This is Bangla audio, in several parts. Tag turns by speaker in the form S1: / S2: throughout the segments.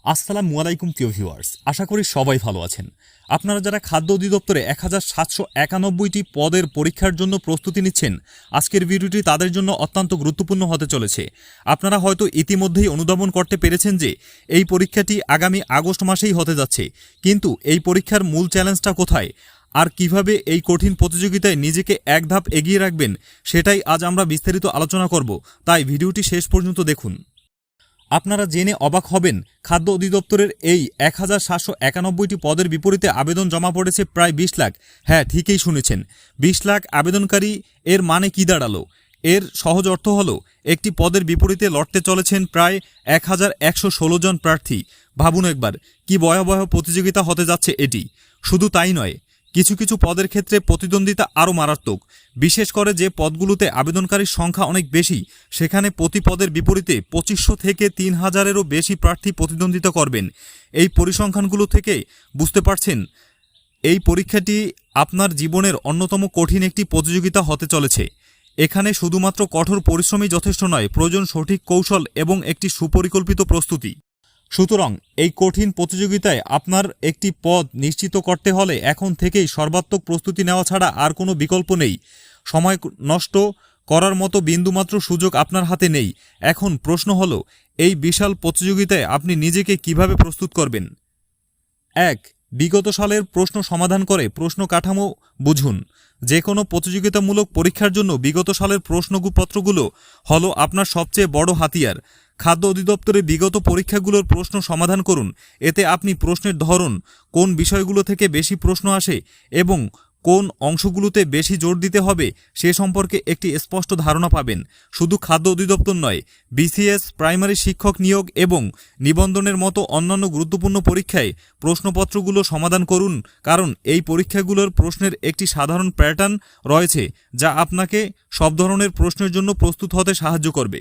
S1: আসসালামু আলাইকুম প্রিয় ভিউয়ার্স, আশা করি সবাই ভালো আছেন। আপনারা যারা খাদ্য অধিদপ্তরে 1791টি পদের পরীক্ষার জন্য প্রস্তুতি নিচ্ছেন, আজকের ভিডিওটি তাদের জন্য অত্যন্ত গুরুত্বপূর্ণ হতে চলেছে। আপনারা হয়তো ইতিমধ্যেই অনুধাবন করতে পেরেছেন যে এই পরীক্ষাটি আগামী আগস্ট মাসেই হতে যাচ্ছে, কিন্তু এই পরীক্ষার মূল চ্যালেঞ্জটা কোথায় আর কিভাবে এই কঠিন প্রতিযোগিতায় নিজেকে এক ধাপ এগিয়ে রাখবেন, সেটাই আজ আমরা বিস্তারিত আলোচনা করব। তাই ভিডিওটি শেষ পর্যন্ত দেখুন। আপনারা জেনে অবাক হবেন, খাদ্য অধিদপ্তরের এই 1791টি পদের বিপরীতে আবেদন জমা পড়েছে প্রায় 20 লাখ। হ্যাঁ, ঠিকই শুনেছেন, 20 লাখ আবেদনকারী। এর মানে কি দাঁড়ালো? এর সহজ অর্থ হলো, একটি পদের বিপরীতে লড়তে চলেছেন প্রায় 1116 জন প্রার্থী। ভাবুন একবার, কি ভয়াবহ প্রতিযোগিতা হতে যাচ্ছে এটি। শুধু তাই নয়, কিছু কিছু পদের ক্ষেত্রে প্রতিদ্বন্দ্বিতা আরও মারাত্মক। বিশেষ করে যে পদগুলোতে আবেদনকারীর সংখ্যা অনেক বেশি, সেখানে প্রতি পদের বিপরীতে 2500 থেকে 3000-এরও বেশি প্রার্থী প্রতিদ্বন্দ্বিতা করবেন। এই পরিসংখ্যানগুলো থেকে বুঝতে পারছেন, এই পরীক্ষাটি আপনার জীবনের অন্যতম কঠিন একটি প্রতিযোগিতা হতে চলেছে। এখানে শুধুমাত্র কঠোর পরিশ্রমই যথেষ্ট নয়, প্রয়োজন সঠিক কৌশল এবং একটি সুপরিকল্পিত প্রস্তুতি। সুতরাং এই কঠিন প্রতিযোগিতায় আপনার একটি পদ নিশ্চিত করতে হলে এখন থেকেই সর্বাত্মক প্রস্তুতি নেওয়া ছাড়া আর কোনো বিকল্প নেই। সময় নষ্ট করার মতো বিন্দুমাত্র সুযোগ আপনার হাতে নেই। এখন প্রশ্ন হলো, এই বিশাল প্রতিযোগিতায় আপনি নিজেকে কিভাবে প্রস্তুত করবেন। 1. বিগত সালের প্রশ্ন সমাধান করে প্রশ্ন কাঠামো বুঝুন। যে কোনো প্রতিযোগিতামূলক পরীক্ষার জন্য বিগত সালের প্রশ্নপত্রগুলো হলো আপনার সবচেয়ে বড় হাতিয়ার। খাদ্য অধিদপ্তরে বিগত পরীক্ষাগুলোর প্রশ্ন সমাধান করুন। এতে আপনি প্রশ্নের ধরন, কোন বিষয়গুলো থেকে বেশি প্রশ্ন আসে এবং কোন অংশগুলোতে বেশি জোর দিতে হবে সে সম্পর্কে একটি স্পষ্ট ধারণা পাবেন। শুধু খাদ্য অধিদপ্তর নয়, বিসিএস, প্রাইমারি শিক্ষক নিয়োগ এবং নিবন্ধনের মতো অন্যান্য গুরুত্বপূর্ণ পরীক্ষায় প্রশ্নপত্রগুলো সমাধান করুন, কারণ এই পরীক্ষাগুলোর প্রশ্নের একটি সাধারণ প্যাটার্ন রয়েছে যা আপনাকে সব ধরনের প্রশ্নের জন্য প্রস্তুত হতে সাহায্য করবে।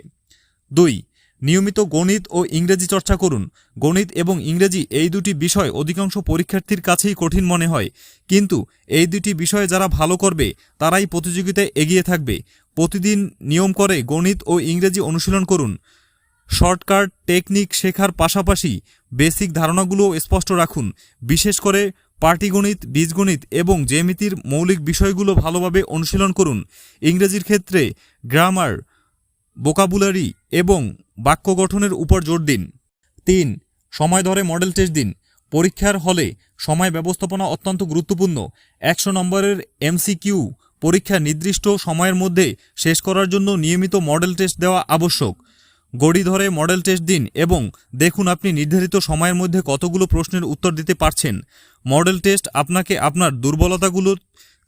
S1: 2. নিয়মিত গণিত ও ইংরেজি চর্চা করুন। গণিত এবং ইংরেজি এই দুটি বিষয় অধিকাংশ পরীক্ষার্থীর কাছেই কঠিন মনে হয়, কিন্তু এই দুটি বিষয়ে যারা ভালো করবে তারাই প্রতিযোগিতায় এগিয়ে থাকবে। প্রতিদিন নিয়ম করে গণিত ও ইংরেজি অনুশীলন করুন। শর্টকাট টেকনিক শেখার পাশাপাশি বেসিক ধারণাগুলোও স্পষ্ট রাখুন। বিশেষ করে পাটিগণিত, বীজগণিত এবং জ্যামিতির মৌলিক বিষয়গুলো ভালোভাবে অনুশীলন করুন। ইংরেজির ক্ষেত্রে গ্রামার, ভোকাবুলারি এবং বাক্য গঠনের উপর জোর দিন। 3. সময় ধরে মডেল টেস্ট দিন। পরীক্ষার হলে সময় ব্যবস্থাপনা অত্যন্ত গুরুত্বপূর্ণ। 100 নম্বরের এমসিকিউ পরীক্ষা নির্দিষ্ট সময়ের মধ্যে শেষ করার জন্য নিয়মিত মডেল টেস্ট দেওয়া আবশ্যক। গড়ি ধরে মডেল টেস্ট দিন এবং দেখুন আপনি নির্ধারিত সময়ের মধ্যে কতগুলো প্রশ্নের উত্তর দিতে পারছেন। মডেল টেস্ট আপনাকে আপনার দুর্বলতাগুলো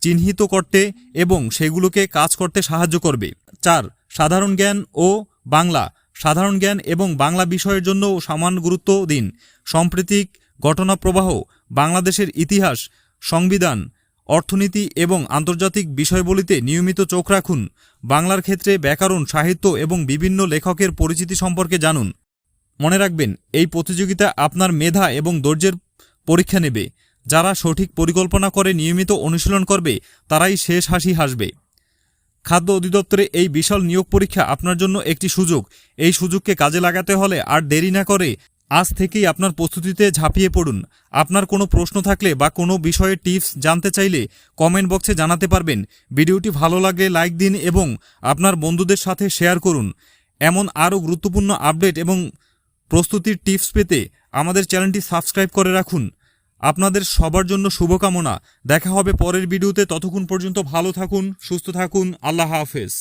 S1: চিহ্নিত করতে এবং সেগুলোকে কাজ করতে সাহায্য করবে। 4. সাধারণ জ্ঞান ও বাংলা। সাধারণ জ্ঞান এবং বাংলা বিষয়ের জন্য সমান গুরুত্ব দিন। সাম্প্রতিক ঘটনা প্রবাহ, বাংলাদেশের ইতিহাস, সংবিধান, অর্থনীতি এবং আন্তর্জাতিক বিষয়বলিতে নিয়মিত চোখ রাখুন। বাংলার ক্ষেত্রে ব্যাকরণ, সাহিত্য এবং বিভিন্ন লেখকের পরিচিতি সম্পর্কে জানুন। মনে রাখবেন, এই প্রতিযোগিতা আপনার মেধা এবং ধৈর্যের পরীক্ষা নেবে। যারা সঠিক পরিকল্পনা করে নিয়মিত অনুশীলন করবে তারাই শেষ হাসি হাসবে। খাদ্য অধিদপ্তরে এই বিশাল নিয়োগ পরীক্ষা আপনার জন্য একটি সুযোগ। এই সুযোগকে কাজে লাগাতে হলে আর দেরি না করে আজ থেকেই আপনার প্রস্তুতিতে ঝাঁপিয়ে পড়ুন। আপনার কোনো প্রশ্ন থাকলে বা কোনো বিষয়ে টিপস জানতে চাইলে কমেন্ট বক্সে জানাতে পারবেন। ভিডিওটি ভালো লাগলে লাইক দিন এবং আপনার বন্ধুদের সাথে শেয়ার করুন। এমন আরও গুরুত্বপূর্ণ আপডেট এবং প্রস্তুতির টিপস পেতে আমাদের চ্যানেলটি সাবস্ক্রাইব করে রাখুন। আপনাদের সবার জন্য শুভকামনা। দেখা হবে পরের ভিডিওতে। ততক্ষণ পর্যন্ত ভালো থাকুন, সুস্থ থাকুন। আল্লাহ হাফেজ।